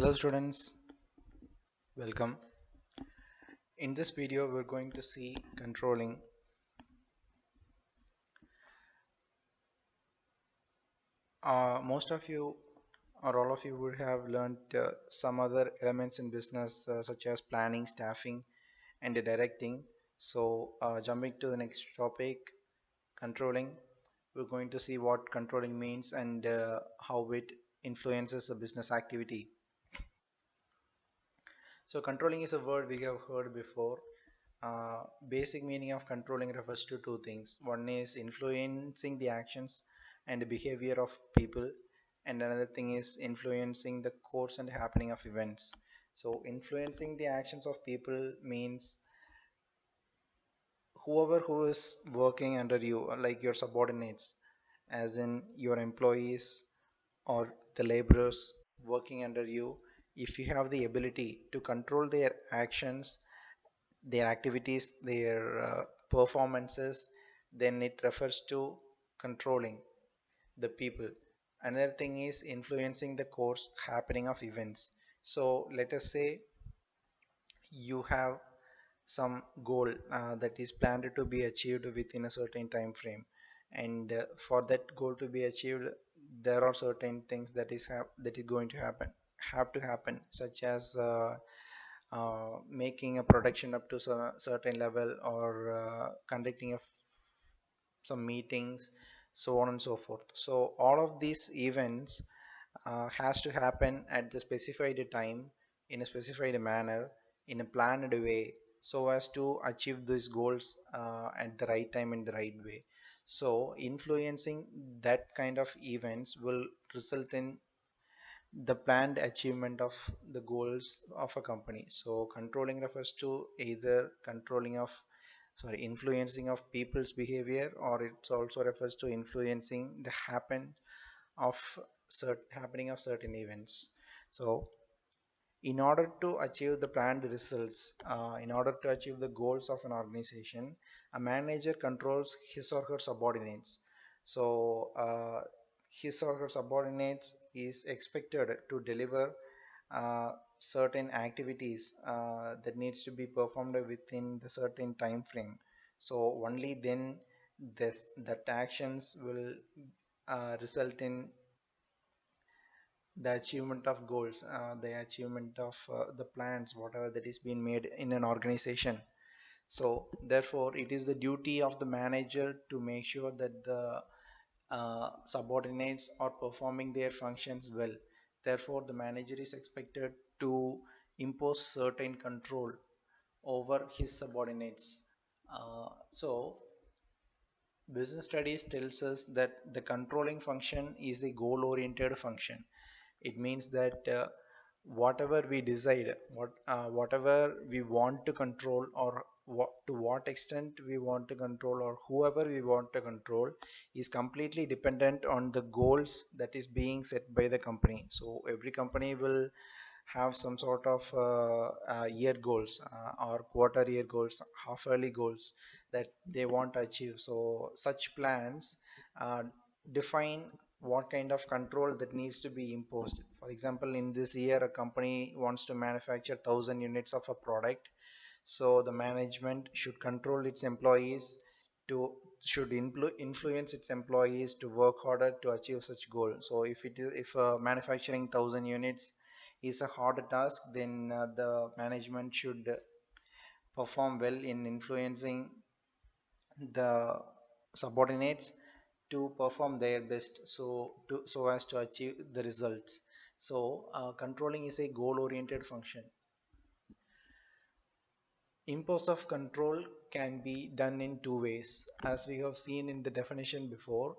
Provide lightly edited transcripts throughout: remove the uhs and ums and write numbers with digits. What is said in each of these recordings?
Hello students, welcome. In this video we're going to see controlling. Most of you or all of you would have learned some other elements in business such as planning, staffing and directing. So jumping to the next topic, controlling. We're going to see what controlling means and how it influences a business activity. So controlling is a word we have heard before. Basic meaning of controlling refers to two things. One is influencing the actions and behavior of people, and another thing is influencing the course and happening of events. So influencing the actions of people means whoever who is working under you, like your subordinates, as in your employees or the laborers working under you, if you have the ability to control their actions, their activities, their performances, then it refers to controlling the people. Another thing is influencing the course happening of events. So let us say you have some goal that is planned to be achieved within a certain time frame, and for that goal to be achieved there are certain things that is going to happen, such as making a production up to a certain level, or conducting some meetings, so on and so forth. So all of these events has to happen at the specified time, in a specified manner, in a planned way, so as to achieve these goals at the right time in the right way. So influencing that kind of events will result in the planned achievement of the goals of a company. So controlling refers to either influencing of people's behavior, or it also refers to influencing the of happening of certain events. So in order to achieve the planned results, in order to achieve the goals of an organization, a manager controls his or her subordinates. So his or her subordinates is expected to deliver certain activities that needs to be performed within the certain time frame. So only then that actions will result in the achievement of goals, the achievement of the plans, whatever that is being made in an organization. So therefore it is the duty of the manager to make sure that the subordinates are performing their functions well. Therefore the manager is expected to impose certain control over his subordinates. So business studies tells us that the controlling function is a goal oriented function. It means that whatever we decide, whatever we want to control, or to what extent we want to control, or whoever we want to control, is completely dependent on the goals that is being set by the company. So every company will have some sort of year goals, or quarter year goals, half yearly goals that they want to achieve. So such plans uh, define what kind of control that needs to be imposed. For example, in this year a company wants to manufacture 1000 units of a product, so the management should control its employees to should influence its employees to work harder to achieve such goal. So if manufacturing 1000 units is a hard task, then the management should perform well in influencing the subordinates to perform their best, so as to achieve the results. So controlling is a goal oriented function. Impose of control can be done in two ways, as we have seen in the definition before.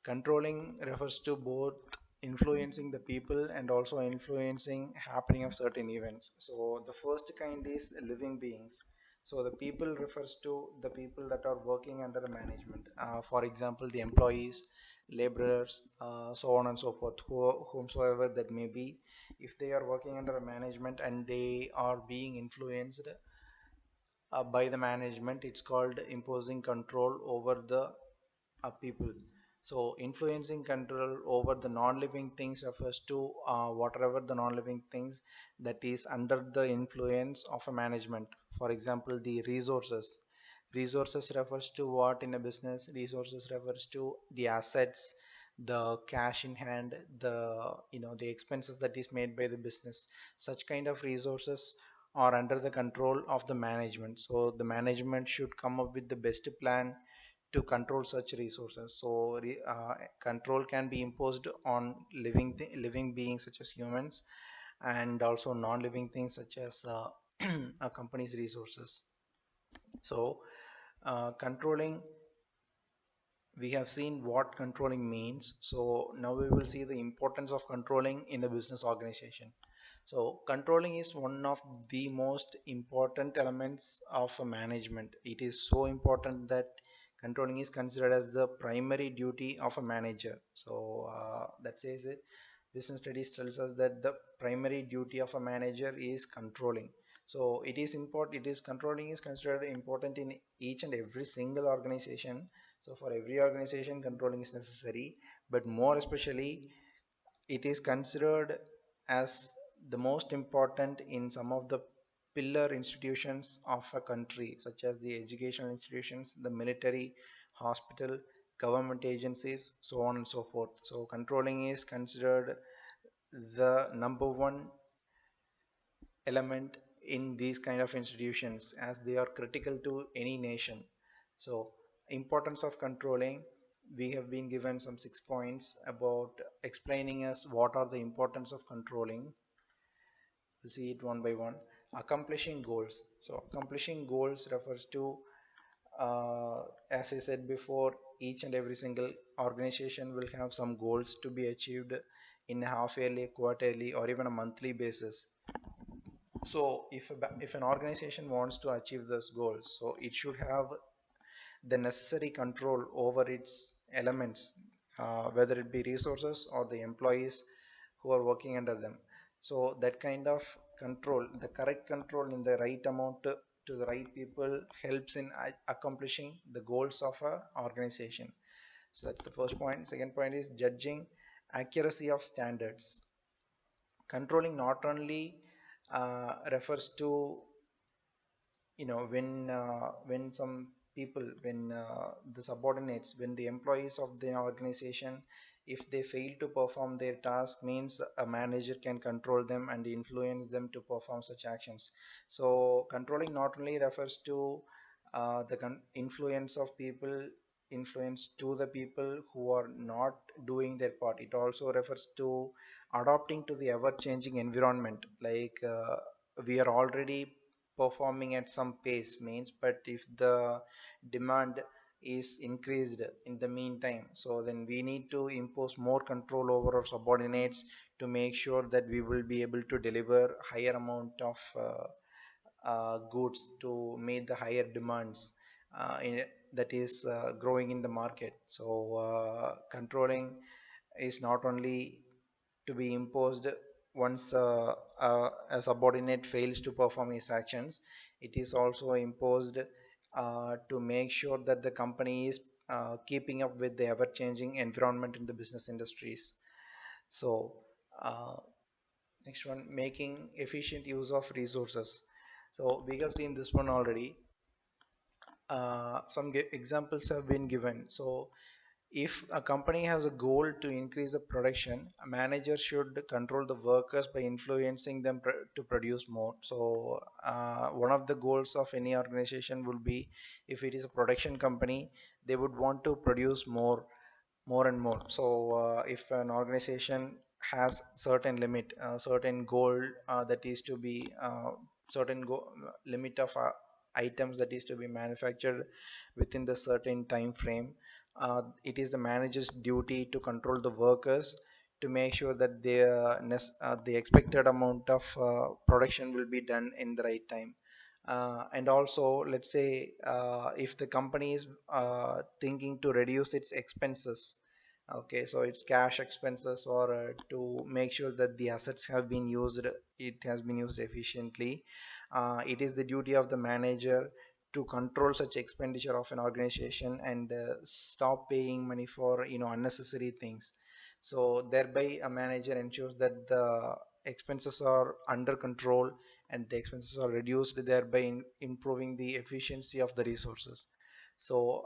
Controlling refers to both influencing the people and also influencing happening of certain events. So the first kind is living beings. So the people refers to the people that are working under a management. For example, the employees, laborers, so on and so forth, whomsoever that may be. If they are working under a management and they are being influenced by the management, it's called imposing control over the people. So influencing control over the non-living things refers to whatever the non-living things that is under the influence of a management. For example, the resources. Resources refers to what in a business? Resources refers to the assets, the cash in hand, the the expenses that is made by the business. Such kind of resources are under the control of the management. So the management should come up with the best plan to control such resources. So control can be imposed on living beings such as humans, and also non-living things such as a company's resources. So controlling, we have seen what controlling means. So now we will see the importance of controlling in a business organization. So controlling is one of the most important elements of a management. It is so important that controlling is considered as the primary duty of a manager. So that says it. Business studies tells us that the primary duty of a manager is controlling. So it is important. It is controlling is considered important in each and every single organization. So for every organization, controlling is necessary. But more especially, it is considered as the most important in some of the pillar institutions of a country, such as the educational institutions, the military, hospital, government agencies, so on and so forth. So controlling is considered the number one element in these kind of institutions, as they are critical to any nation. So importance of controlling, we have been given some 6 points about explaining us what are the importance of controlling. We'll see it one by one. Accomplishing goals. So accomplishing goals refers to, as I said before, each and every single organization will have some goals to be achieved in a half yearly, quarterly, or even a monthly basis. So if an organization wants to achieve those goals, so it should have the necessary control over its elements, whether it be resources or the employees who are working under them. So that kind of control, the correct control in the right amount to the right people, helps in accomplishing the goals of a organization. So that's the first point. Second point is judging accuracy of standards. Controlling not only refers to, when some people, when the subordinates, when the employees of the organization, if they fail to perform their task, means a manager can control them and influence them to perform such actions. So controlling not only refers to the influence of people, influence to the people who are not doing their part. It also refers to adapting to the ever changing environment, like we are already performing at some pace, means, but if the demand is increased in the meantime, so then we need to impose more control over our subordinates to make sure that we will be able to deliver higher amount of goods to meet the higher demands that is growing in the market. So controlling is not only to be imposed once a subordinate fails to perform his actions, it is also imposed to make sure that the company is keeping up with the ever-changing environment in the business industries. So uh, next one, making efficient use of resources. So we have seen this one already. Some examples have been given. So if a company has a goal to increase the production, a manager should control the workers by influencing them to produce more. So, one of the goals of any organization will be, if it is a production company, they would want to produce more and more. So if an organization has certain limit, certain goal that is to be certain limit of items that is to be manufactured within the certain time frame, it is the manager's duty to control the workers to make sure that the expected amount of production will be done in the right time. And also, let's say if the company is thinking to reduce its expenses, okay, so it's cash expenses, or to make sure that the assets have been used, it has been used efficiently, it is the duty of the manager to control such expenditure of an organization and stop paying money for unnecessary things. So thereby a manager ensures that the expenses are under control and the expenses are reduced, thereby improving the efficiency of the resources. So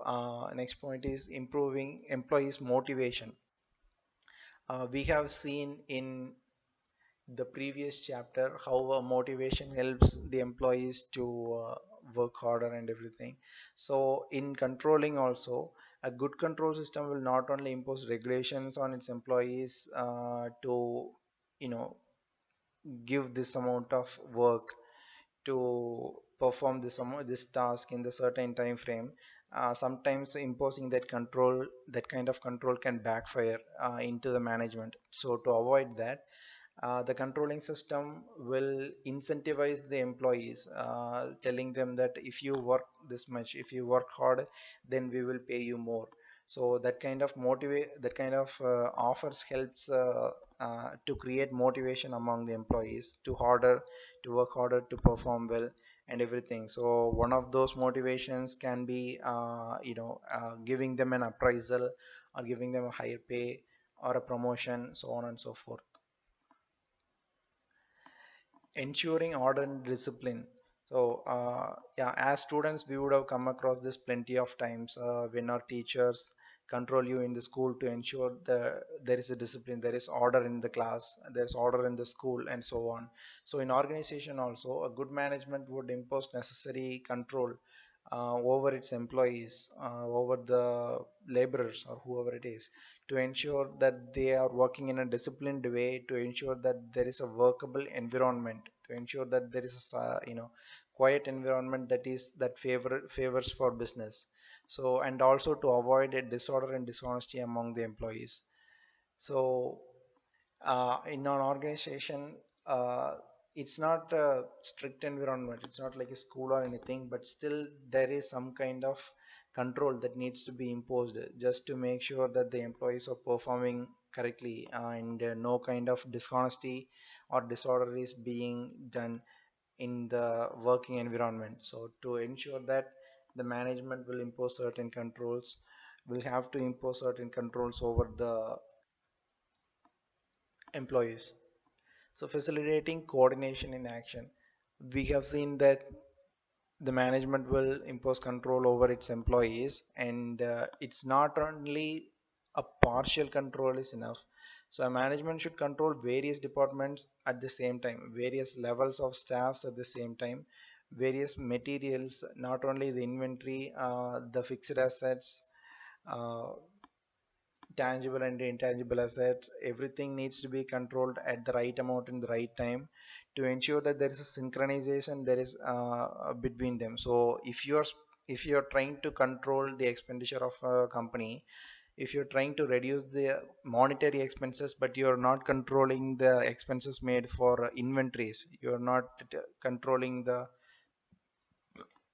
next point is improving employees motivation. We have seen in the previous chapter how motivation helps the employees to work harder and everything. So in controlling also, a good control system will not only impose regulations on its employees to you know give this amount of work to perform this task in the certain time frame. Sometimes imposing that kind of control can backfire into the management. So to avoid that, the controlling system will incentivize the employees, telling them that if you work this much, if you work hard, then we will pay you more. So that kind of offers helps to create motivation among the employees to work harder, to perform well and everything. So one of those motivations can be giving them an appraisal or giving them a higher pay or a promotion, so on and so forth. Ensuring order and discipline. So yeah, as students we would have come across this plenty of times when our teachers control you in the school to ensure there is a discipline, there is order in the class, there is order in the school and so on. So in organization also, a good management would impose necessary control over its employees, over the laborers or whoever it is, to ensure that they are working in a disciplined way, to ensure that there is a workable environment, to ensure that there is a quiet environment that favors for business. So and also to avoid a disorder and dishonesty among the employees. So in an organization, it's not a strict environment, it's not like a school or anything, but still there is some kind of control that needs to be imposed just to make sure that the employees are performing correctly, and no kind of dishonesty or disorder is being done in the working environment. So to ensure that, the management will impose certain controls, will have to impose certain controls over the employees. So facilitating coordination in action. We have seen that the management will impose control over its employees, and it's not only a partial control is enough. So a management should control various departments at the same time, various levels of staffs at the same time, various materials, not only the inventory, the fixed assets, uh, tangible and intangible assets, everything needs to be controlled at the right amount in the right time, to ensure that there is a synchronization, there is between them. So if you're trying to control the expenditure of a company, if you're trying to reduce the monetary expenses but you're not controlling the expenses made for inventories, you're not controlling the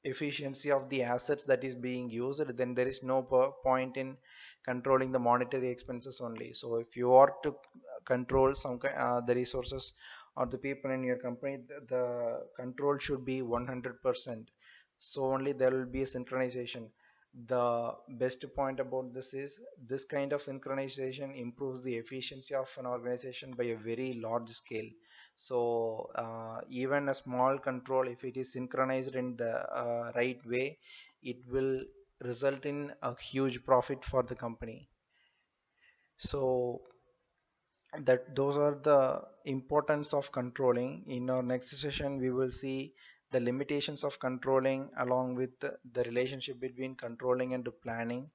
efficiency of the assets that is being used, then there is no point in controlling the monetary expenses only. So if you are to control the resources or the people in your company, the control should be 100%. So only there will be a synchronization. The best point about this is this kind of synchronization improves the efficiency of an organization by a very large scale. So even a small control, if it is synchronized in the right way, it will result in a huge profit for the company. So that those are the importance of controlling. In our next session we will see the limitations of controlling, along with the relationship between controlling and planning,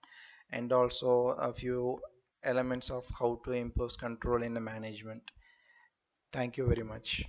and also a few elements of how to impose control in the management. Thank you very much.